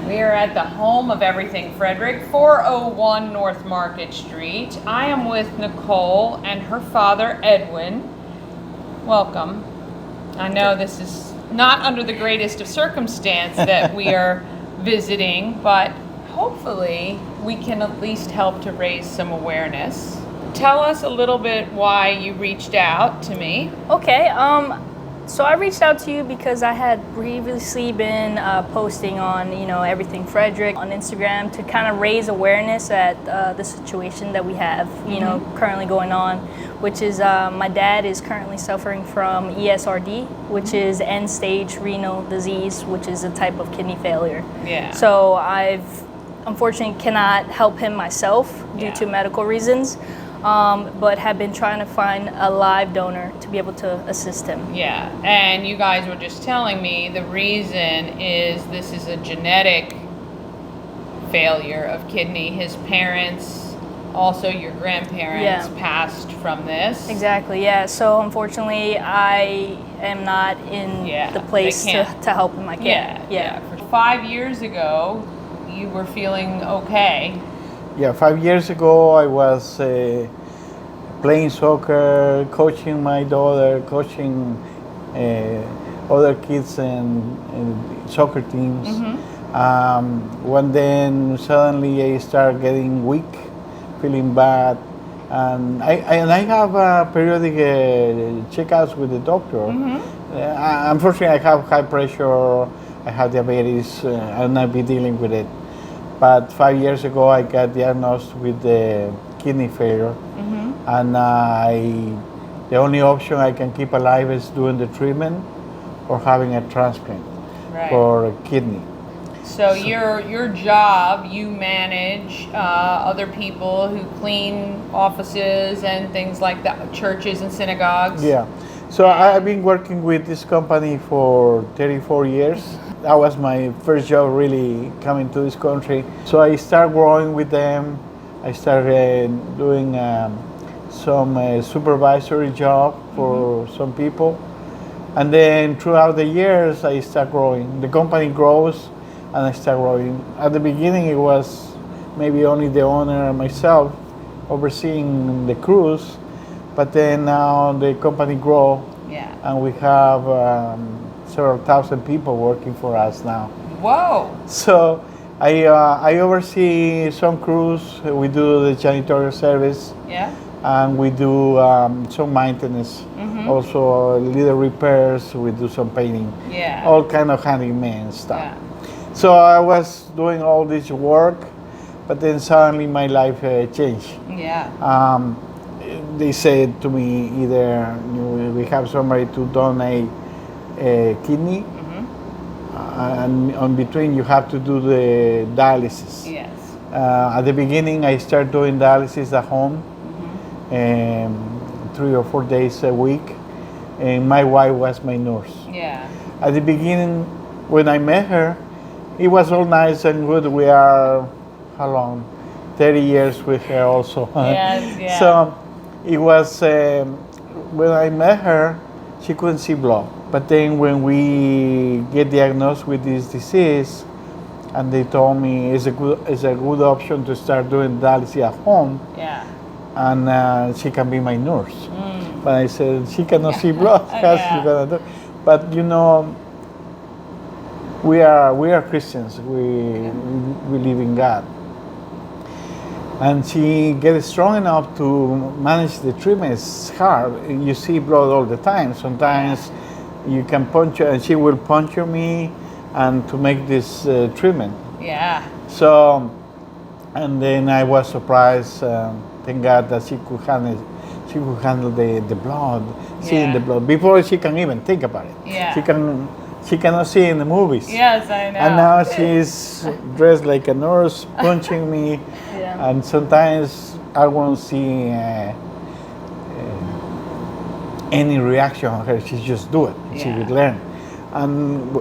We are at the home of everything Frederick, 401 North Market Street. I am with Nicole and her father, Edwin. Welcome. I know this is not under the greatest of circumstance that we are visiting, but hopefully we can at least help to raise some awareness. Tell us a little bit why you reached out to me. Okay, so I reached out to you because I had previously been posting on, everything Frederick on Instagram to kind of raise awareness at the situation that we have, currently going on, which is my dad is currently suffering from ESRD, which is end-stage renal disease, which is a type of kidney failure. Yeah. So I've unfortunately cannot help him myself due to medical reasons. But have been trying to find a live donor to be able to assist him. Yeah, and you guys were just telling me the reason is this is a genetic failure of kidney. His parents, also your grandparents, passed from this. Exactly, yeah. So unfortunately, I am not in the place to help him. I can't. Yeah. 5 years ago, you were feeling okay. Yeah, 5 years ago I was playing soccer, coaching my daughter, coaching other kids in soccer teams. One day suddenly I started getting weak, feeling bad, and I have periodic checkouts with the doctor. Unfortunately, I have high pressure, I have diabetes, I'll not be dealing with it. But 5 years ago, I got diagnosed with the kidney failure, and the only option I can keep alive is doing the treatment or having a transplant for a kidney. So your job, you manage other people who clean offices and things like that, churches and synagogues. Yeah. So I've been working with this company for 34 years. That was my first job really coming to this country. So I started growing with them. I started doing some supervisory job for some people. And then throughout the years, I start growing. The company grows and I start growing. At the beginning, it was maybe only the owner and myself overseeing the crews. But then now the company grows and we have several thousand people working for us now. Whoa! So I oversee some crews. We do the janitorial service. Yeah. And we do some maintenance. Also little repairs. We do some painting. Yeah. All kind of handyman stuff. Yeah. So I was doing all this work, but then suddenly my life changed. Yeah. They said to me either we have somebody to donate a kidney, and in between you have to do the dialysis. Yes. At the beginning, I started doing dialysis at home, 3 or 4 days a week, and my wife was my nurse. Yeah. At the beginning, when I met her, it was all nice and good. We are, how long? 30 years with her also. Yes, yeah. So it was, when I met her, she couldn't see blood. But then when we get diagnosed with this disease, and they told me it's a good option to start doing dialysis at home. Yeah. And she can be my nurse. But I said, she cannot see blood, how's she gonna do? But we are Christians, we believe in God. And she gets strong enough to manage the treatment. It's hard. You see blood all the time. Sometimes you can puncture, and she will puncture me, and to make this treatment. Yeah. So, and then I was surprised. Thank God that she could handle the blood, seeing the blood before she can even think about it. Yeah. She cannot see in the movies. Yes, I know. And now she's dressed like a nurse, punching me. And sometimes I won't see any reaction on her. She just do it. She would learn. And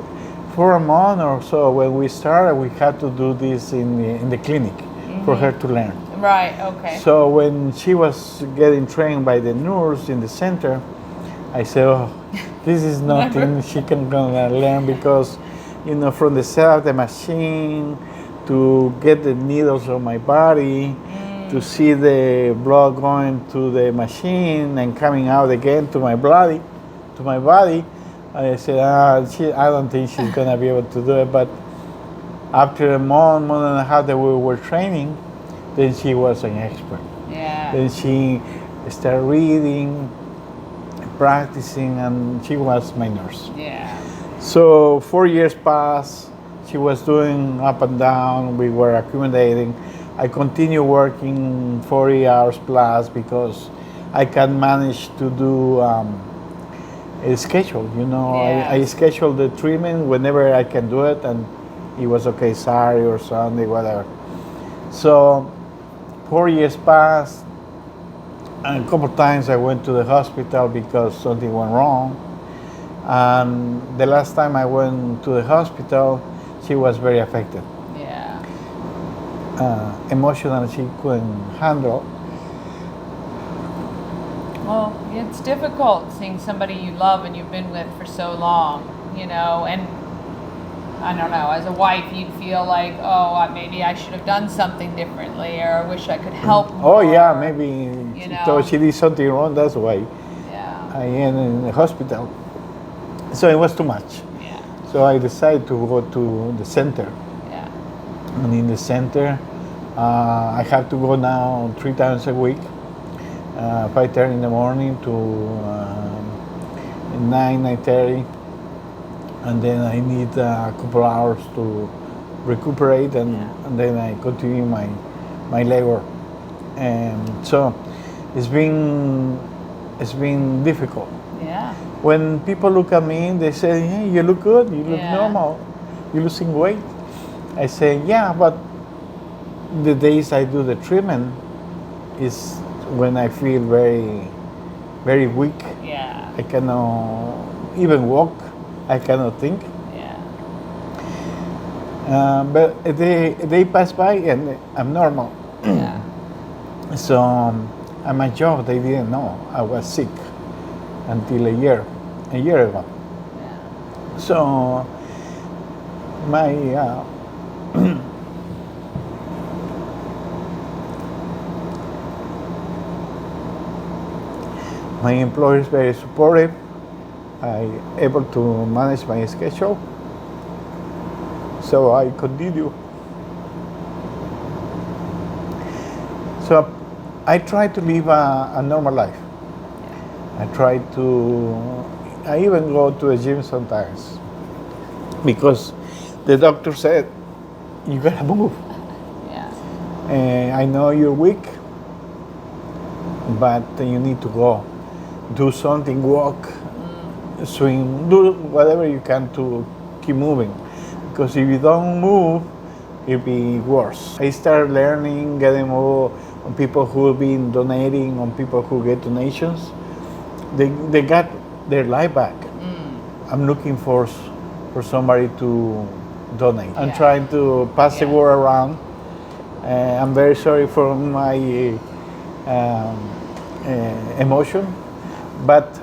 for a month or so, when we started, we had to do this in the clinic for her to learn. Right. Okay. So when she was getting trained by the nurse in the center, I said, "Oh, this is nothing she can gonna learn because from the set of the machine to get the needles on my body, to see the blood going to the machine and coming out again to my body. I said, I don't think she's gonna be able to do it. But after a month and a half that we were training, then she was an expert. Yeah. Then she started reading, practicing, and she was my nurse. Yeah. So 4 years passed. She was doing up and down. We were accommodating. I continued working 40 hours plus because I can manage to do a schedule. Yeah. I schedule the treatment whenever I can do it, and it was okay Saturday or Sunday, whatever. So 4 years passed. And a couple times I went to the hospital because something went wrong. And the last time I went to the hospital, she was very affected. Yeah. Emotionally, she couldn't handle. Well, it's difficult seeing somebody you love and you've been with for so long, and I don't know, as a wife, you'd feel like, maybe I should have done something differently, or I wish I could help more. Oh yeah, maybe so she did something wrong, that's why I ended in the hospital. So it was too much. Yeah. So I decided to go to the center. Yeah. And in the center, I have to go now 3 times a week, 5:30 in the morning to 9:30. And then I need a couple hours to recuperate, and then I continue my labor. And so it's been difficult. Yeah. When people look at me, they say, "Hey, you look good. You look normal. You're losing weight." I say, "Yeah, but the days I do the treatment is when I feel very, very weak. Yeah. I cannot even walk. I cannot think." Yeah. But they pass by and I'm normal. Yeah. So at my job, they didn't know I was sick until a year ago. Yeah. So my my employer is very supportive. I able to manage my schedule, so I continue. So I try to live a normal life. I even go to the gym sometimes because the doctor said, "You gotta move." Yeah. I know you're weak, but you need to go. Do something, walk, swim, do whatever you can to keep moving. Because if you don't move, it'll be worse. I started learning, getting more on people who have been donating, on people who get donations. They got their life back. I'm looking for somebody to donate. I'm trying to pass the word around. I'm very sorry for my emotion, but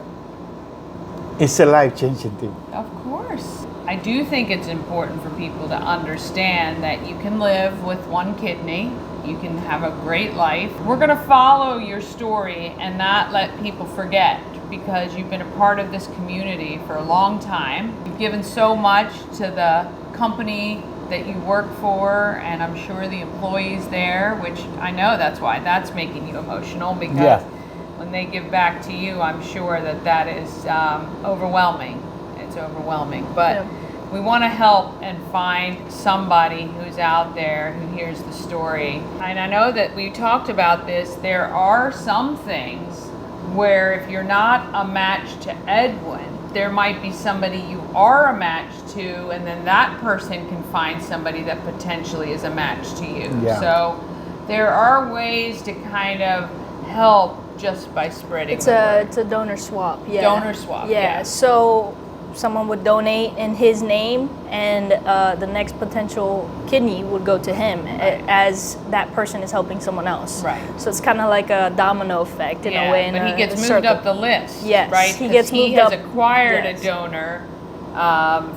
it's a life-changing thing. Of course. I do think it's important for people to understand that you can live with one kidney, you can have a great life. We're going to follow your story and not let people forget, because you've been a part of this community for a long time. You've given so much to the company that you work for, and I'm sure the employees there, which I know that's why that's making you emotional, because when they give back to you, I'm sure that is overwhelming. It's overwhelming. But we want to help and find somebody who's out there who hears the story. And I know that we talked about this. There are some things where if you're not a match to Edwin, there might be somebody you are a match to, and then that person can find somebody that potentially is a match to you. Yeah. So there are ways to kind of help just by spreading the word. It's a donor swap. Yeah. Donor swap. Yeah. So someone would donate in his name, and the next potential kidney would go to him, as that person is helping someone else. Right. So it's kind of like a domino effect in a way. But he gets moved circle. up the list. Yes, Right. he gets moved He has up. acquired Yes. a donor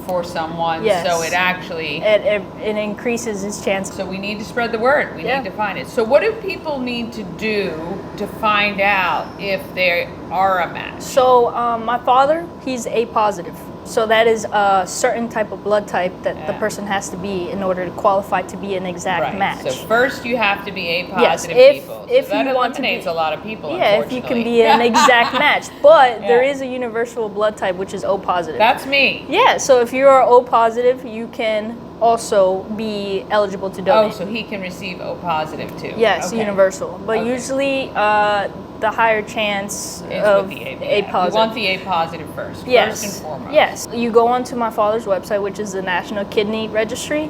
for someone. Yes. So it actually It increases his chance. So we need to spread the word. We Yeah. need to find it. So what do people need to do to find out if they are a match? So my father, he's A positive. So that is a certain type of blood type that the person has to be in order to qualify to be an exact Right. match. So first you have to be A positive Yes, people. if So that you want to eliminates be- a lot of people. Yeah, if you can unfortunately. be an exact match. But there Yeah. is a universal blood type, which is O positive. That's me. Yeah, so if you are O positive, you can also be eligible to Oh, donate. so he can receive O positive too. Yes, Okay. universal. But Okay. usually the higher chance Is of with the A, A yeah. positive. We want the A positive first. Yes. First and foremost. Yes. You go onto my father's website, which is the National Kidney Registry.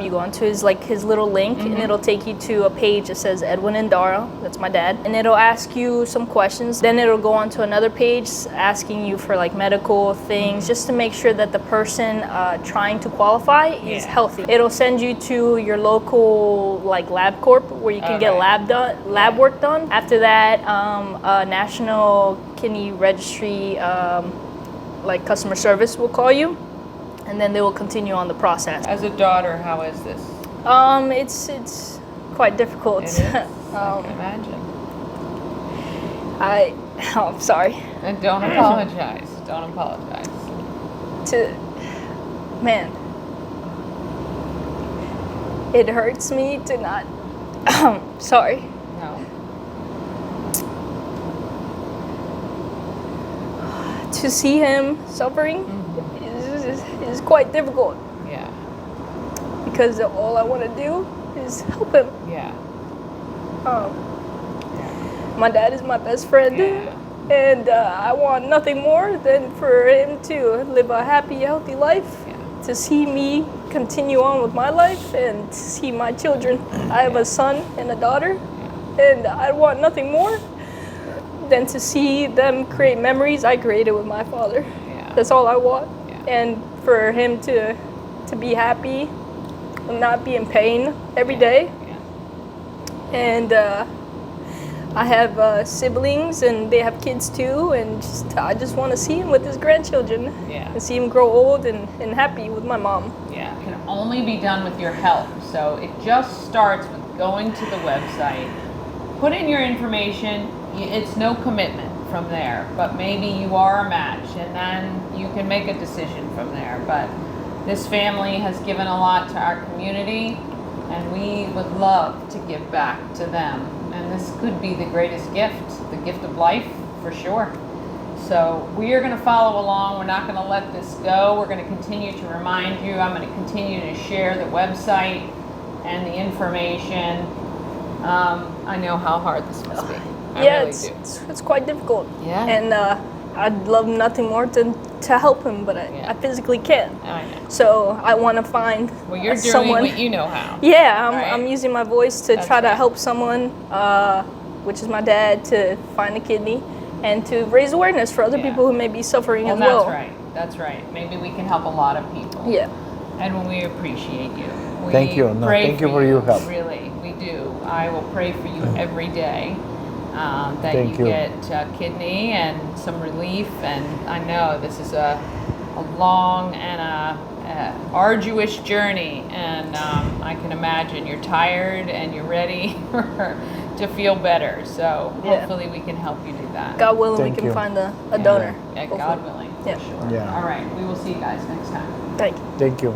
You go onto his little link, and it'll take you to a page that says Edwin Endara. That's my dad, and it'll ask you some questions. Then it'll go onto another page asking you for like medical things, just to make sure that the person trying to qualify is Yeah. healthy. It'll send you to your local like lab corp where you can get Alright. lab work done. After that, National Kidney Registry like customer service will call you, and then they will continue on the process. As a daughter, how is this? It's quite difficult. It is? I can imagine. I'm sorry. And don't apologize. Don't apologize. Man, it hurts me to not. Sorry. No. To see him suffering is quite difficult Yeah. because all I want to do is help him. Yeah. Um, my dad is my best friend, Yeah. and I want nothing more than for him to live a happy, healthy life, Yeah. to see me continue on with my life, and to see my children. I have a son and a daughter, and I want nothing more than to see them create memories I created with my father. Yeah. That's all I want, Yeah. and for him to be happy and not be in pain every day. Yeah. And I have siblings, and they have kids too, and I just want to see him with his grandchildren, Yeah. and see him grow old and happy with my mom. Yeah. It can only be done with your help. So it just starts with going to the website, put in your information. It's no commitment from there, but maybe you are a match, and then you can make a decision from there. But this family has given a lot to our community, and we would love to give back to them. And this could be the greatest gift, the gift of life, for sure. So we are going to follow along. We're not going to let this go. We're going to continue to remind you. I'm going to continue to share the website and the information. I know how hard this must be. I Yeah, really do. it's quite difficult. Yeah. And I'd love nothing more than to help him, but Yeah. I physically can't. I know. So I want to find Well, you're doing someone. what you know how. Yeah, Right. I'm using my voice to That's try to right. help someone, which is my dad, to find a kidney and to raise awareness for other Yeah. people who may be suffering Well, as well. that's right. That's right. Maybe we can help a lot of people. Yeah. Edwin, we appreciate you. We Thank you. No, pray thank you for your help. Really, we do. I will pray for you every day that Thank you you. get a kidney and some relief. And I know this is a long and a arduous journey, and I can imagine you're tired and you're ready to feel better. So Yeah. hopefully we can help you do that. God willing, Thank we can you. find a donor. Yeah, hopefully. God willing. Yeah. For sure. Yeah. All right. We will see you guys next time. Thank you. Thank you.